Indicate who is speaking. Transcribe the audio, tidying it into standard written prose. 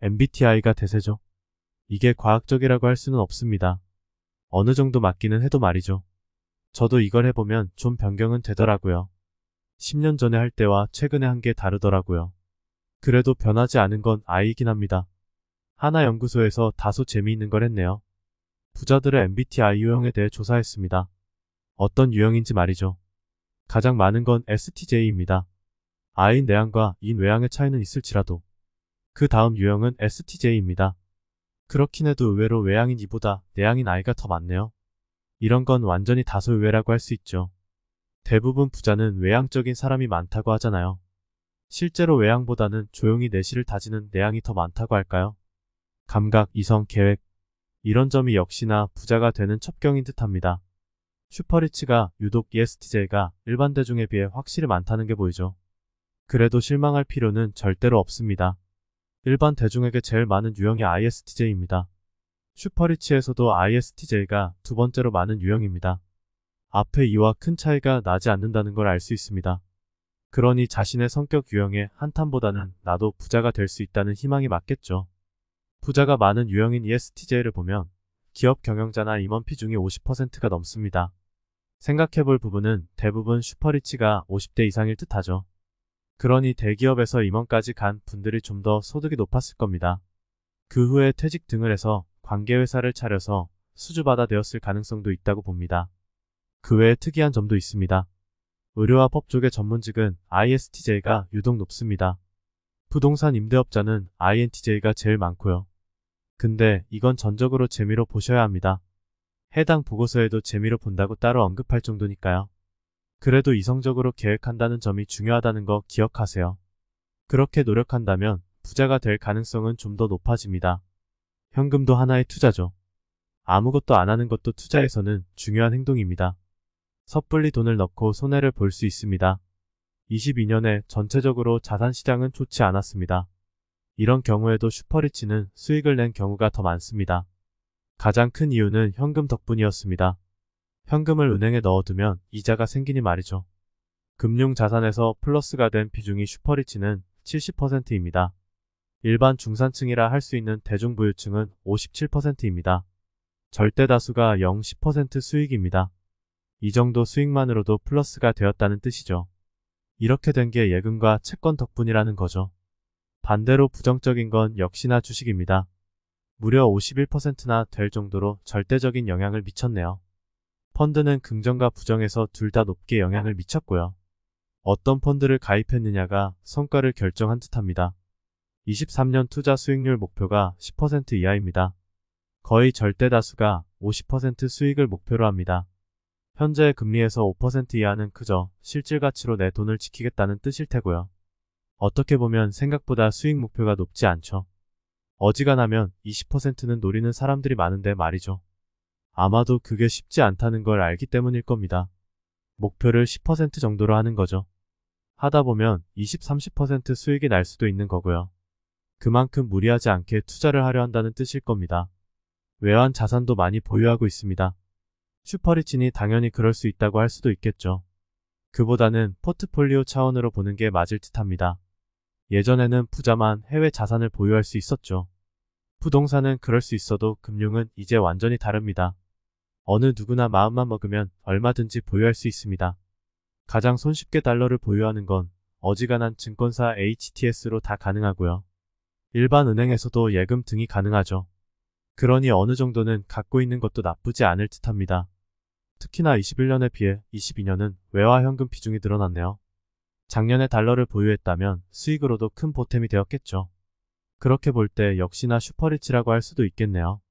Speaker 1: MBTI가 대세죠. 이게 과학적이라고 할 수는 없습니다. 어느 정도 맞기는 해도 말이죠. 저도 이걸 해보면 좀 변경은 되더라고요. 10년 전에 할 때와 최근에 한 게 다르더라고요. 그래도 변하지 않은 건 I이긴 합니다. 하나 연구소에서 다소 재미있는 걸 했네요. 부자들의 MBTI 유형에 대해 조사했습니다. 어떤 유형인지 말이죠. 가장 많은 건 STJ입니다. I인 내향과 E인 외향의 차이는 있을지라도 그 다음 유형은 STJ입니다. 그렇긴 해도 의외로 외향인 E보다 내향인 I가 더 많네요. 이런 건 완전히 다소 의외라고 할 수 있죠. 대부분 부자는 외향적인 사람이 많다고 하잖아요. 실제로 외향보다는 조용히 내실을 다지는 내향이 더 많다고 할까요? 감각, 이성, 계획 이런 점이 역시나 부자가 되는 첩경인 듯합니다. 슈퍼리치가 유독 ESTJ가 일반 대중에 비해 확실히 많다는 게 보이죠. 그래도 실망할 필요는 절대로 없습니다. 일반 대중에게 제일 많은 유형이 ISTJ입니다. 슈퍼리치에서도 ISTJ가 두 번째로 많은 유형입니다. 앞에 이와 큰 차이가 나지 않는다는 걸 알 수 있습니다. 그러니 자신의 성격 유형의 한탄보다는 나도 부자가 될 수 있다는 희망이 맞겠죠. 부자가 많은 유형인 ESTJ를 보면 기업 경영자나 임원 비중이 50%가 넘습니다. 생각해볼 부분은 대부분 슈퍼리치가 50대 이상일 듯하죠. 그러니 대기업에서 임원까지 간 분들이 좀 더 소득이 높았을 겁니다. 그 후에 퇴직 등을 해서 관계회사를 차려서 수주받아 되었을 가능성도 있다고 봅니다. 그 외에 특이한 점도 있습니다. 의료와 법 쪽의 전문직은 ISTJ가 유독 높습니다. 부동산 임대업자는 INTJ가 제일 많고요. 근데 이건 전적으로 재미로 보셔야 합니다. 해당 보고서에도 재미로 본다고 따로 언급할 정도니까요. 그래도 이성적으로 계획한다는 점이 중요하다는 거 기억하세요. 그렇게 노력한다면 부자가 될 가능성은 좀 더 높아집니다. 현금도 하나의 투자죠. 아무것도 안 하는 것도 투자에서는 중요한 행동입니다. 섣불리 돈을 넣고 손해를 볼 수 있습니다. 22년에 전체적으로 자산시장은 좋지 않았습니다. 이런 경우에도 슈퍼리치는 수익을 낸 경우가 더 많습니다. 가장 큰 이유는 현금 덕분이었습니다. 현금을 은행에 넣어두면 이자가 생기니 말이죠. 금융자산에서 플러스가 된 비중이 슈퍼리치는 70%입니다. 일반 중산층이라 할 수 있는 대중부유층은 57%입니다. 절대다수가 0, 10% 수익입니다. 이 정도 수익만으로도 플러스가 되었다는 뜻이죠. 이렇게 된 게 예금과 채권 덕분이라는 거죠. 반대로 부정적인 건 역시나 주식입니다. 무려 51%나 될 정도로 절대적인 영향을 미쳤네요. 펀드는 긍정과 부정에서 둘 다 높게 영향을 미쳤고요. 어떤 펀드를 가입했느냐가 성과를 결정한 듯합니다. 23년 투자 수익률 목표가 10% 이하입니다. 거의 절대다수가 50% 수익을 목표로 합니다. 현재의 금리에서 5% 이하는 그저 실질가치로 내 돈을 지키겠다는 뜻일 테고요. 어떻게 보면 생각보다 수익 목표가 높지 않죠. 어지간하면 20%는 노리는 사람들이 많은데 말이죠. 아마도 그게 쉽지 않다는 걸 알기 때문일 겁니다. 목표를 10% 정도로 하는 거죠. 하다 보면 20, 30% 수익이 날 수도 있는 거고요. 그만큼 무리하지 않게 투자를 하려 한다는 뜻일 겁니다. 외환 자산도 많이 보유하고 있습니다. 슈퍼리치니 당연히 그럴 수 있다고 할 수도 있겠죠. 그보다는 포트폴리오 차원으로 보는 게 맞을 듯합니다. 예전에는 부자만 해외 자산을 보유할 수 있었죠. 부동산은 그럴 수 있어도 금융은 이제 완전히 다릅니다. 어느 누구나 마음만 먹으면 얼마든지 보유할 수 있습니다. 가장 손쉽게 달러를 보유하는 건 어지간한 증권사 HTS로 다 가능하고요. 일반 은행에서도 예금 등이 가능하죠. 그러니 어느 정도는 갖고 있는 것도 나쁘지 않을 듯합니다. 특히나 21년에 비해 22년은 외화 현금 비중이 늘어났네요. 작년에 달러를 보유했다면 수익으로도 큰 보탬이 되었겠죠. 그렇게 볼 때 역시나 슈퍼리치라고 할 수도 있겠네요.